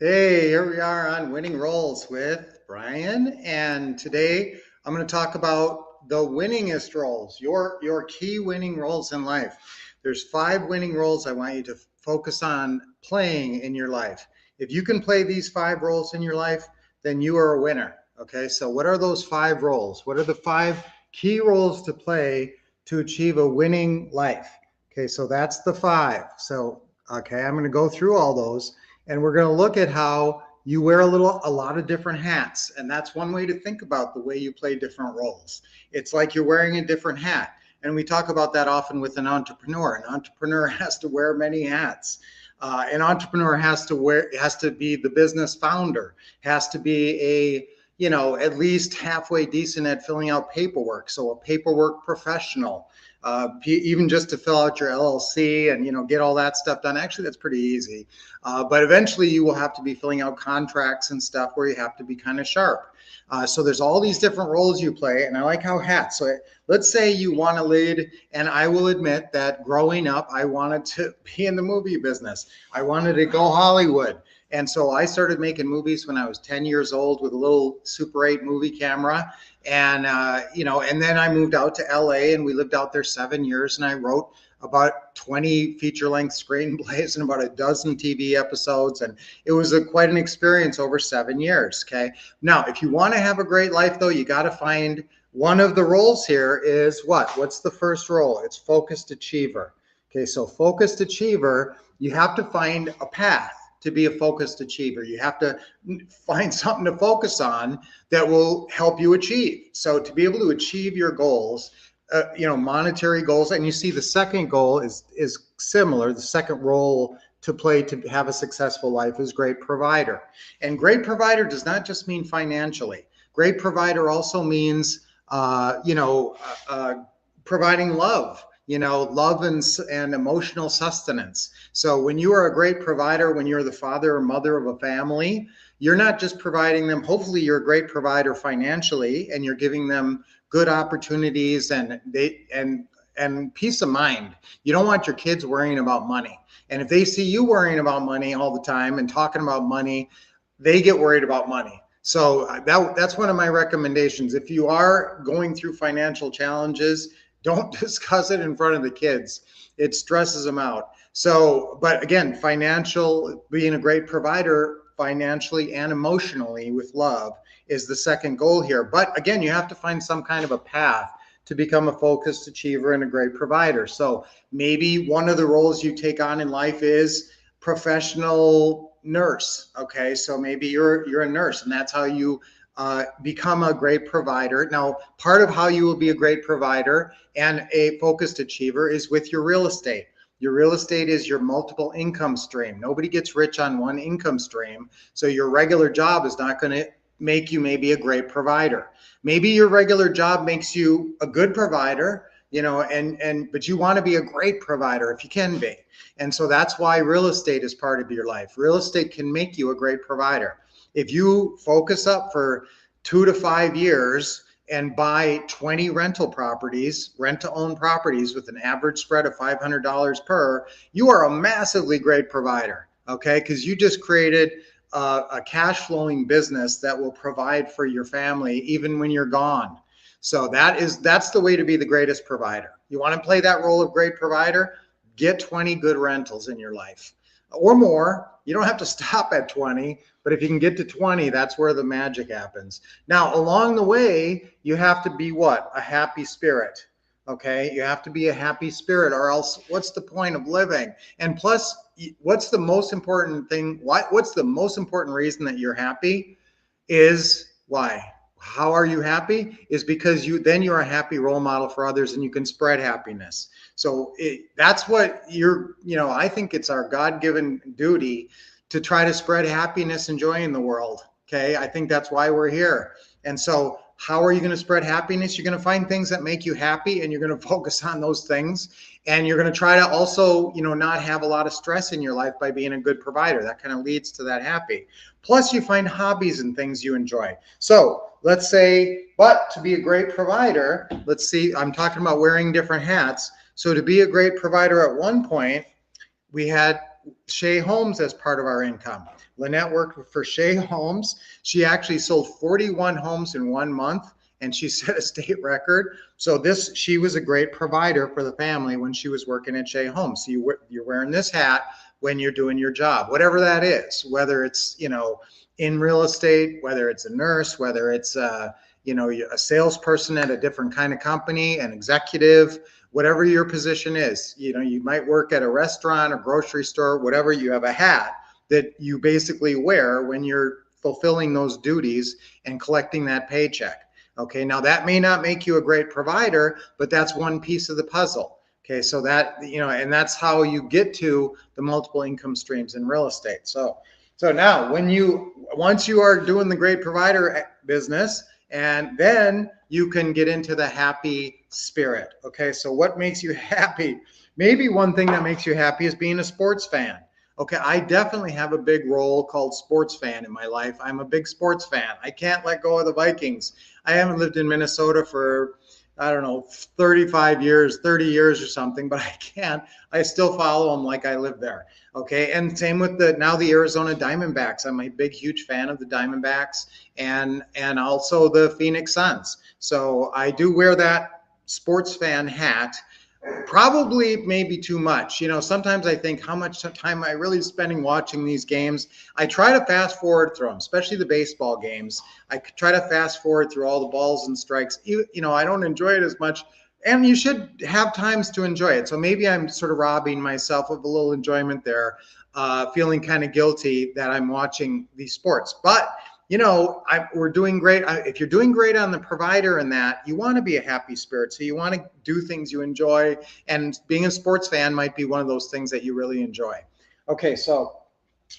Hey, here we are on Winning Roles with Brian, and today I'm going to talk about the winningest roles, your key winning roles in life. There's 5 winning roles I want you to focus on playing in your life. If you can play these 5 roles in your life, then you are a winner. Okay, so what are those 5 roles? What are the 5 key roles to play to achieve a winning life? Okay, so that's the 5. So, okay, I'm going to go through all those and we're going to look at how you wear a lot of different hats, and that's one way to think about the way you play different roles. It's like you're wearing a different hat, and we talk about that often with an entrepreneur. An entrepreneur has to wear many hats. An entrepreneur has to be the business founder, has to be at least halfway decent at filling out paperwork, so a paperwork professional, even just to fill out your LLC and get all that stuff done. Actually, that's pretty easy. But eventually, you will have to be filling out contracts and stuff where you have to be kind of sharp. So there's all these different roles you play, and I like how hats. So let's say you want to lead, and I will admit that growing up, I wanted to be in the movie business. I wanted to go Hollywood. And so I started making movies when I was 10 years old with a little Super 8 movie camera. And then I moved out to LA and we lived out there 7 years. And I wrote about 20 feature-length screenplays and about a dozen TV episodes. And it was quite an experience over 7 years. Okay. Now, if you want to have a great life, though, you got to find one of the roles here is what? What's the first role? It's focused achiever. Okay. So focused achiever, you have to find a path to be a focused achiever. You have to find something to focus on that will help you achieve. So to be able to achieve your goals, monetary goals, and you see the second goal is similar. The second role to play to have a successful life is great provider. And great provider does not just mean financially. Great provider also means, providing love, love and emotional sustenance. So when you are a great provider, when you're the father or mother of a family, you're not just providing them, hopefully you're a great provider financially and you're giving them good opportunities and peace of mind. You don't want your kids worrying about money. And if they see you worrying about money all the time and talking about money, they get worried about money. So that's one of my recommendations. If you are going through financial challenges, don't discuss it in front of the kids. It stresses them out. So, but again, being a great provider financially and emotionally with love is the second goal here. But again, you have to find some kind of a path to become a focused achiever and a great provider. So maybe one of the roles you take on in life is professional nurse. Okay, so maybe you're a nurse, and that's how you become a great provider. Now, part of how you will be a great provider and a focused achiever is with your real estate. Your real estate is your multiple income stream. Nobody gets rich on one income stream. So your regular job is not going to make you maybe a great provider. Maybe your regular job makes you a good provider, but you want to be a great provider if you can be. And so that's why real estate is part of your life. Real estate can make you a great provider. If you focus up for 2 to 5 years and buy 20 rental properties, rent to own properties with an average spread of $500 per, you are a massively great provider, okay? Because you just created a cash flowing business that will provide for your family even when you're gone. So that's the way to be the greatest provider. You want to play that role of great provider? Get 20 good rentals in your life or more. You don't have to stop at 20, but if you can get to 20, that's where the magic happens. Now, along the way, you have to be what? A happy spirit. Okay, you have to be a happy spirit, or else what's the point of living? And plus, what's the most important thing? What's the most important reason that you're happy? Is why? How are you happy? Is because you're a happy role model for others and you can spread happiness. So that's what I think it's our God-given duty to try to spread happiness and joy in the world. Okay. I think that's why we're here. And so how are you going to spread happiness? You're going to find things that make you happy and you're going to focus on those things. And you're going to try to also, not have a lot of stress in your life by being a good provider. That kind of leads to that happy. Plus you find hobbies and things you enjoy. So let's say, but to be a great provider, let's see, I'm talking about wearing different hats. So to be a great provider at one point, we had Shea Homes as part of our income. Lynette worked for Shea Homes. She actually sold 41 homes in 1 month, and she set a state record. So she was a great provider for the family when she was working at Shea Homes. So you're wearing this hat when you're doing your job, whatever that is, whether it's, in real estate, whether it's a nurse, whether it's, a salesperson at a different kind of company, an executive, whatever your position is. You might work at a restaurant or grocery store, whatever. You have a hat that you basically wear when you're fulfilling those duties and collecting that paycheck. Okay, now that may not make you a great provider, but that's one piece of the puzzle. Okay, so that, and that's how you get to the multiple income streams in real estate. So now once you are doing the great provider business, and then you can get into the happy spirit. Okay, so what makes you happy? Maybe one thing that makes you happy is being a sports fan. Okay, I definitely have a big role called sports fan in my life. I'm a big sports fan. I can't let go of the Vikings. I haven't lived in Minnesota for, I don't know, 35 years, 30 years or something, but I can't. I still follow them like I live there. Okay, and same with now the Arizona Diamondbacks. I'm a big, huge fan of the Diamondbacks and also the Phoenix Suns. So I do wear that sports fan hat. Probably maybe too much. Sometimes I think how much time am I really spending watching these games. I try to fast forward through them, especially the baseball games. I try to fast forward through all the balls and strikes. I don't enjoy it as much, and you should have times to enjoy it. So maybe I'm sort of robbing myself of a little enjoyment there, feeling kind of guilty that I'm watching these sports. But we're doing great. If you're doing great on the provider and that, you want to be a happy spirit. So you want to do things you enjoy, and being a sports fan might be one of those things that you really enjoy. Okay, so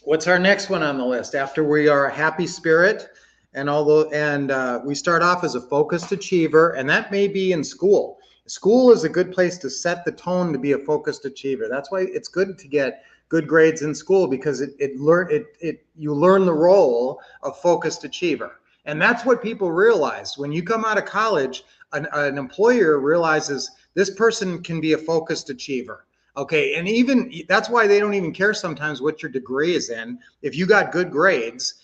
what's our next one on the list? After we are a happy spirit, we start off as a focused achiever, and that may be in school. School is a good place to set the tone to be a focused achiever. That's why it's good to get good grades in school, because you learn the role of focused achiever. And that's what people realize. When you come out of college, an employer realizes this person can be a focused achiever. Okay, and even that's why they don't even care sometimes what your degree is in. If you got good grades,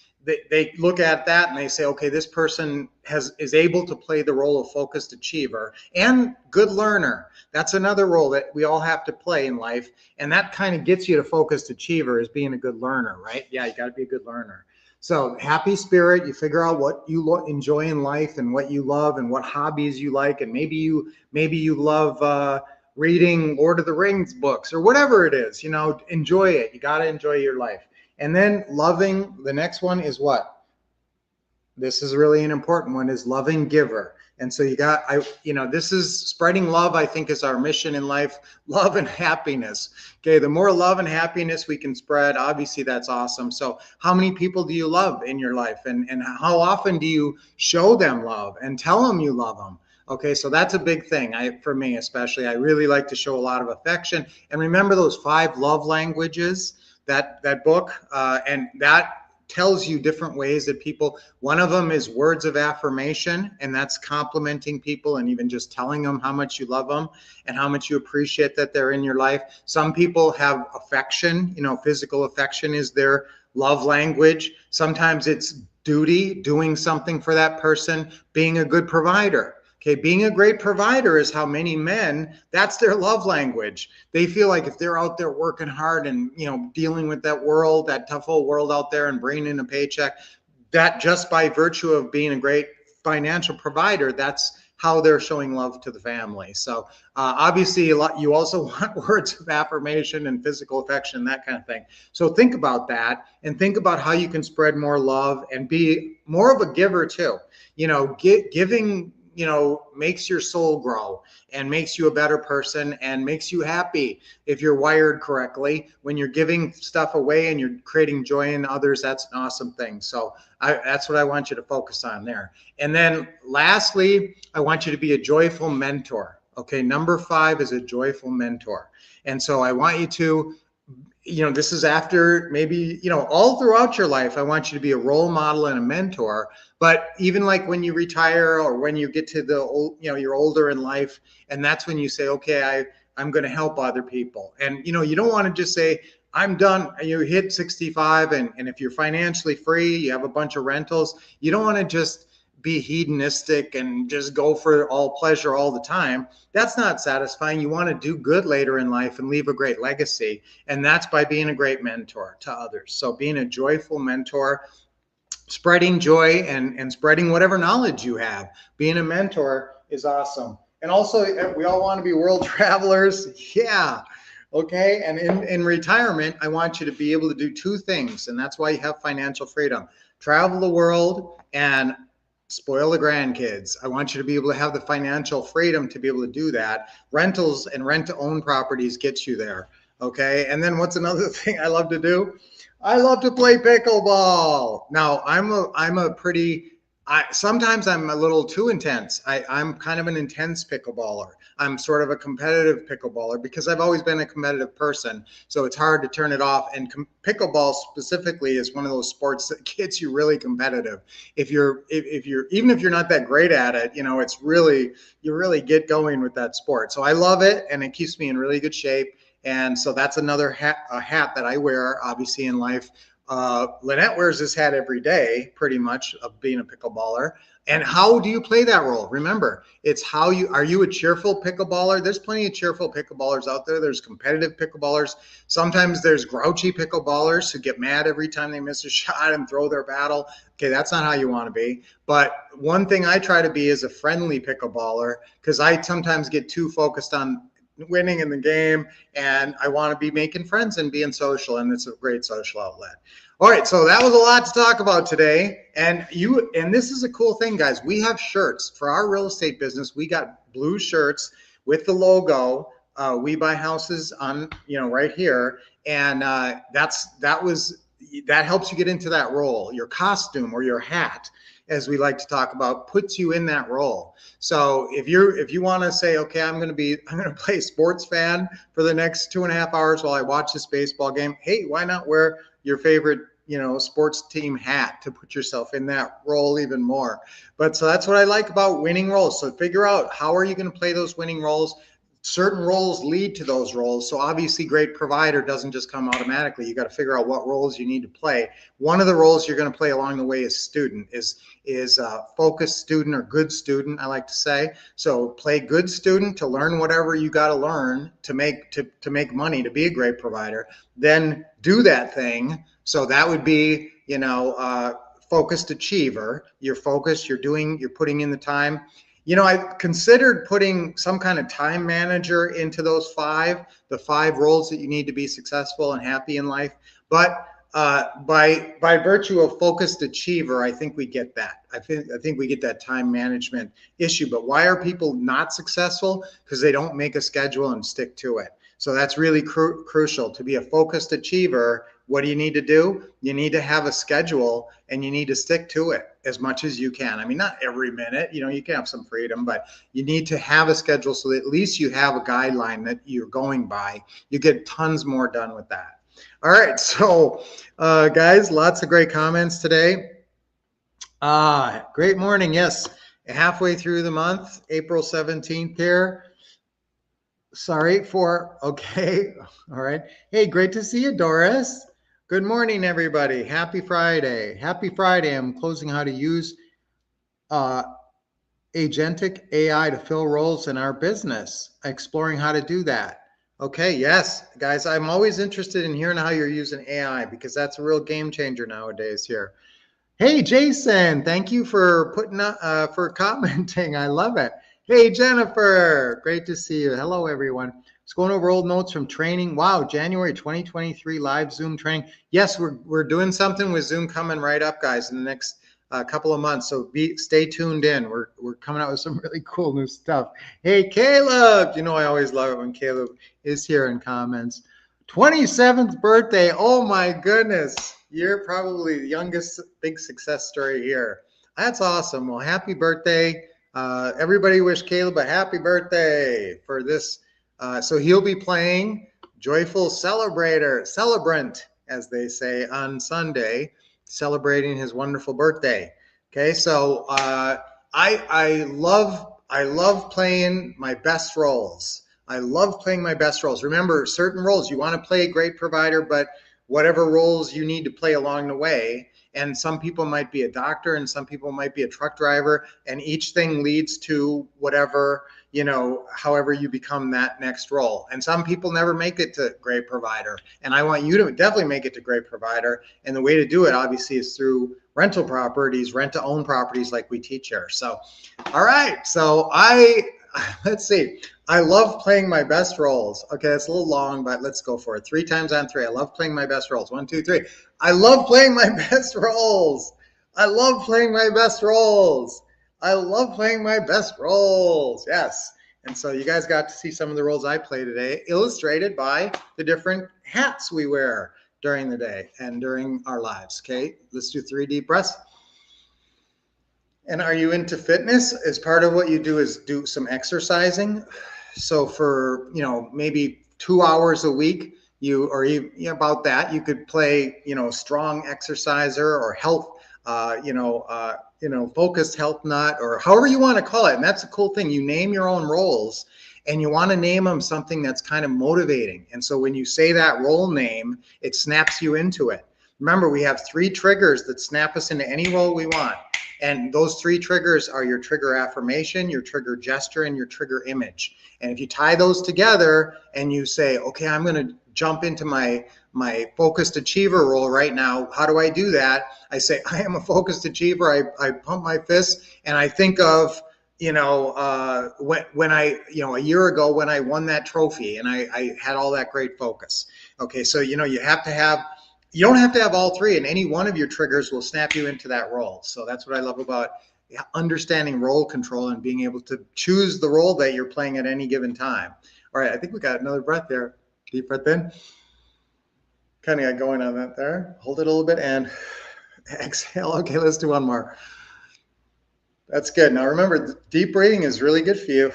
they look at that and they say, okay, this person is able to play the role of focused achiever and good learner. That's another role that we all have to play in life. And that kind of gets you to focused achiever, is being a good learner, right? Yeah, you got to be a good learner. So happy spirit, you figure out what you enjoy in life and what you love and what hobbies you like. And maybe you love reading Lord of the Rings books or whatever it is, enjoy it. You got to enjoy your life. And then loving, the next one is what? This is really an important one, is loving giver. And so this is spreading love, I think, is our mission in life, love and happiness. Okay, the more love and happiness we can spread, obviously that's awesome. So how many people do you love in your life? And how often do you show them love and tell them you love them? Okay, so that's a big thing. For me especially, I really like to show a lot of affection. And remember those 5 love languages, that book, and that tells you different ways that one of them is words of affirmation, and that's complimenting people and even just telling them how much you love them and how much you appreciate that they're in your life. Some people have affection, physical affection is their love language. Sometimes it's duty, doing something for that person, being a good provider. Okay, being a great provider is how many men, that's their love language. They feel like if they're out there working hard and, dealing with that world, that tough old world out there and bringing in a paycheck, that just by virtue of being a great financial provider, that's how they're showing love to the family. So obviously you also want words of affirmation and physical affection, that kind of thing. So think about that and think about how you can spread more love and be more of a giver too. Giving makes your soul grow and makes you a better person and makes you happy if you're wired correctly. When you're giving stuff away and you're creating joy in others, that's an awesome thing. So that's what I want you to focus on there. And then lastly, I want you to be a joyful mentor. Okay, number 5 is a joyful mentor. And so I want you to, this is after maybe, all throughout your life, I want you to be a role model and a mentor. But even like when you retire or when you get to the old, you're older in life, and that's when you say, okay, I'm going to help other people. And, you don't want to just say, I'm done. You hit 65, and if you're financially free, you have a bunch of rentals, you don't want to just be hedonistic and just go for all pleasure all the time. That's not satisfying. You want to do good later in life and leave a great legacy. And that's by being a great mentor to others. So being a joyful mentor, spreading joy and spreading whatever knowledge you have. Being a mentor is awesome. And also, we all want to be world travelers. Yeah. Okay. And in retirement, I want you to be able to do two things. And that's why you have financial freedom. Travel the world and spoil the grandkids. I want you to be able to have the financial freedom to be able to do that. Rentals and rent to own properties gets you there. Okay. And then what's another thing I love to do? I love to play pickleball. Now sometimes I'm a little too intense. I'm kind of an intense pickleballer. I'm sort of a competitive pickleballer because I've always been a competitive person. So it's hard to turn it off. And pickleball specifically is one of those sports that gets you really competitive. Even if you're not that great at it, it's really, you really get going with that sport. So I love it, and it keeps me in really good shape. And so that's another a hat that I wear, obviously, in life. Lynette wears this hat every day, pretty much, of being a pickleballer. And how do you play that role? Remember, it's are you a cheerful pickleballer? There's plenty of cheerful pickleballers out there. There's competitive pickleballers. Sometimes there's grouchy pickleballers who get mad every time they miss a shot and throw their battle. Okay, that's not how you want to be. But one thing I try to be is a friendly pickleballer, because I sometimes get too focused on winning in the game, and I want to be making friends and being social, and it's a great social outlet. All right, so that was a lot to talk about today. And this is a cool thing, guys. We have shirts for our real estate business. We got blue shirts with the logo. We buy houses on, right here, and that helps you get into that role. Your costume or your hat, as we like to talk about, puts you in that role. So if you want to say, okay, I'm going to play sports fan for the next 2.5 hours while I watch this baseball game. Hey, why not wear your favorite, sports team hat to put yourself in that role even more? But so that's what I like about winning roles. So figure out, how are you going to play those winning roles? Certain roles lead to those roles. So obviously, great provider doesn't just come automatically. You got to figure out what roles you need to play. One of the roles you're going to play along the way is student, is focused student, or good student, I like to say. So play good student to learn whatever you got to learn to make money, to be a great provider. Then do that thing. So that would be, focused achiever. You're focused, you're putting in the time. I considered putting some kind of time manager into the 5 roles that you need to be successful and happy in life. But by virtue of focused achiever, I think we get that. I think we get that time management issue. But why are people not successful? Because they don't make a schedule and stick to it. So that's really crucial. To be a focused achiever, what do you need to do? You need to have a schedule, and you need to stick to it as much as you can. I mean, not every minute, you can have some freedom, but you need to have a schedule so that at least you have a guideline that you're going by. You get tons more done with that. All right. So, guys, lots of great comments today. Great morning. Yes. Halfway through the month, April 17th here. Okay. All right. Hey, great to see you, Doris. Good morning, everybody. Happy Friday. Happy Friday. I'm closing how to use agentic AI to fill roles in our business, exploring how to do that. Okay. Yes, guys, I'm always interested in hearing how you're using AI, because that's a real game changer nowadays here. Hey, Jason, thank you for for commenting. I love it. Hey, Jennifer, great to see you. Hello, everyone. Just going over old notes from training. Wow, January 2023 live Zoom training. Yes, we're doing something with Zoom coming right up, guys, in the next couple of months. So stay tuned in. We're coming out with some really cool new stuff. Hey, Caleb. I always love it when Caleb is here in comments. 27th birthday. Oh my goodness. You're probably the youngest big success story here. That's awesome. Well, happy birthday. Everybody wish Caleb a happy birthday for this. So he'll be playing Joyful Celebrant, as they say, on Sunday, celebrating his wonderful birthday. Okay, so I love playing my best roles. I love playing my best roles. Remember, certain roles, you want to play great provider, but whatever roles you need to play along the way. And some people might be a doctor and some people might be a truck driver, and each thing leads to whatever, however you become that next role. And some people never make it to great provider. And I want you to definitely make it to great provider. And the way to do it, obviously, is through rental properties, rent to own properties like we teach here. So, all right. So let's see. I love playing my best roles. Okay, it's a little long, but let's go for it. 3 times on 3. I love playing my best roles. 1, 2, 3. I love playing my best roles. I love playing my best roles. I love playing my best roles. Yes. And so you guys got to see some of the roles I play today, illustrated by the different hats we wear during the day and during our lives. Okay, let's do 3 deep breaths. And are you into fitness? As part of what you do is do some exercising. So for, maybe 2 hours a week, or even about that, you could play, strong exerciser or health, focused health nut, or however you want to call it. And that's a cool thing. You name your own roles, and you want to name them something that's kind of motivating. And so when you say that role name, it snaps you into it. Remember, we have 3 triggers that snap us into any role we want. And those 3 triggers are your trigger affirmation, your trigger gesture, and your trigger image. And if you tie those together and you say, okay, I'm going to jump into my focused achiever role right now. How do I do that? I say, I am a focused achiever. I pump my fists and I think of, when I, a year ago when I won that trophy and I had all that great focus. Okay, so, you don't have to have all 3, and any one of your triggers will snap you into that role. So that's what I love about understanding role control and being able to choose the role that you're playing at any given time. All right, I think we got another breath there. Deep breath in. Kind of got going on that there. Hold it a little bit and exhale. Okay, let's do one more. That's good. Now remember, deep breathing is really good for you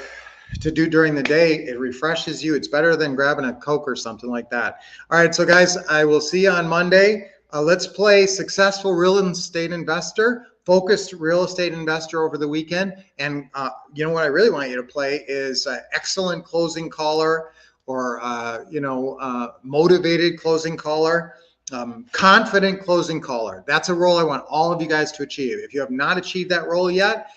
to do during the day. It refreshes you. It's better than grabbing a Coke or something like that. All right, so guys, I will see you on Monday. Let's play successful real estate investor, focused real estate investor over the weekend. And what I really want you to play is excellent closing caller, or motivated closing caller, confident closing caller. That's a role I want all of you guys to achieve. If you have not achieved that role yet,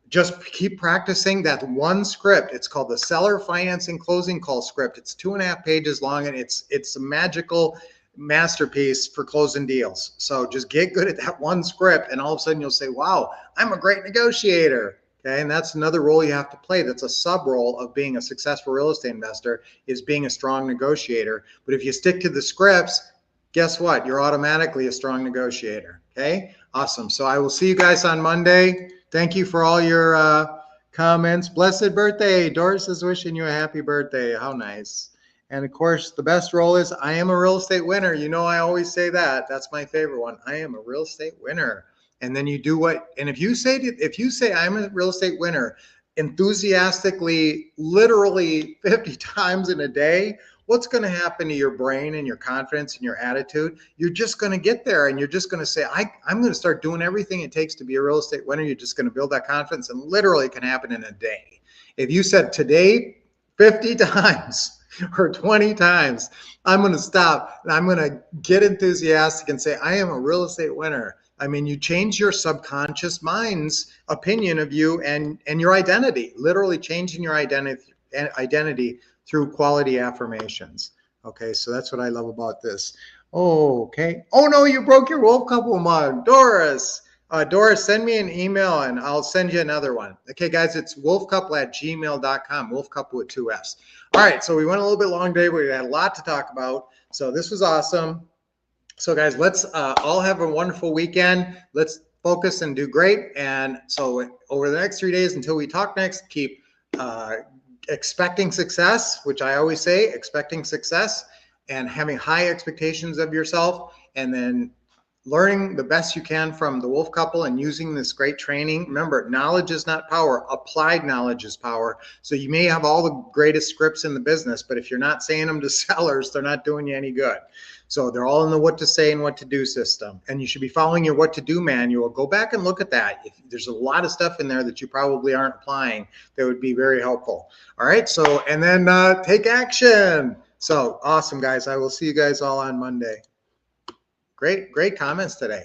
just keep practicing that one script. It's called the Seller Financing Closing Call script. It's 2.5 pages long, and it's a magical masterpiece for closing deals. So just get good at that one script, and all of a sudden you'll say, wow, I'm a great negotiator. Okay, and that's another role you have to play. That's a sub role of being a successful real estate investor, is being a strong negotiator. But if you stick to the scripts, guess what? You're automatically a strong negotiator. Okay, awesome. So I will see you guys on Monday. Thank you for all your comments. Blessed birthday. Doris is wishing you a happy birthday. How nice. And of course, the best role is I am a real estate winner. I always say that. That's my favorite one. I am a real estate winner. And then you do what, and if you say I'm a real estate winner enthusiastically, literally 50 times in a day, what's going to happen to your brain and your confidence and your attitude? You're just going to get there, and you're just going to say, I'm going to start doing everything it takes to be a real estate winner. You're just going to build that confidence, and literally it can happen in a day. If you said today 50 times or 20 times, I'm going to stop and I'm going to get enthusiastic and say, I am a real estate winner. I mean, you change your subconscious mind's opinion of you and your identity, literally changing your identity through quality affirmations. Okay, so that's what I love about this. Oh, okay. Oh no, you broke your Wolf Couple mug. Doris, send me an email and I'll send you another one. Okay, guys, it's wolfcouple@gmail.com, Wolf Couple with 2 Fs. All right, so we went a little bit long today, but we had a lot to talk about. So this was awesome. So guys, let's all have a wonderful weekend. Let's focus and do great. And so over the next 3 days until we talk next, keep expecting success, which I always say, expecting success and having high expectations of yourself, and then learning the best you can from the Wolf Couple and using this great training. Remember, knowledge is not power. Applied knowledge is power. So you may have all the greatest scripts in the business, but if you're not saying them to sellers, they're not doing you any good. So they're all in the what to say and what to do system. And you should be following your what to do manual. Go back and look at that. If there's a lot of stuff in there that you probably aren't applying that would be very helpful. All right. So, and then take action. So awesome, guys. I will see you guys all on Monday. Great comments today.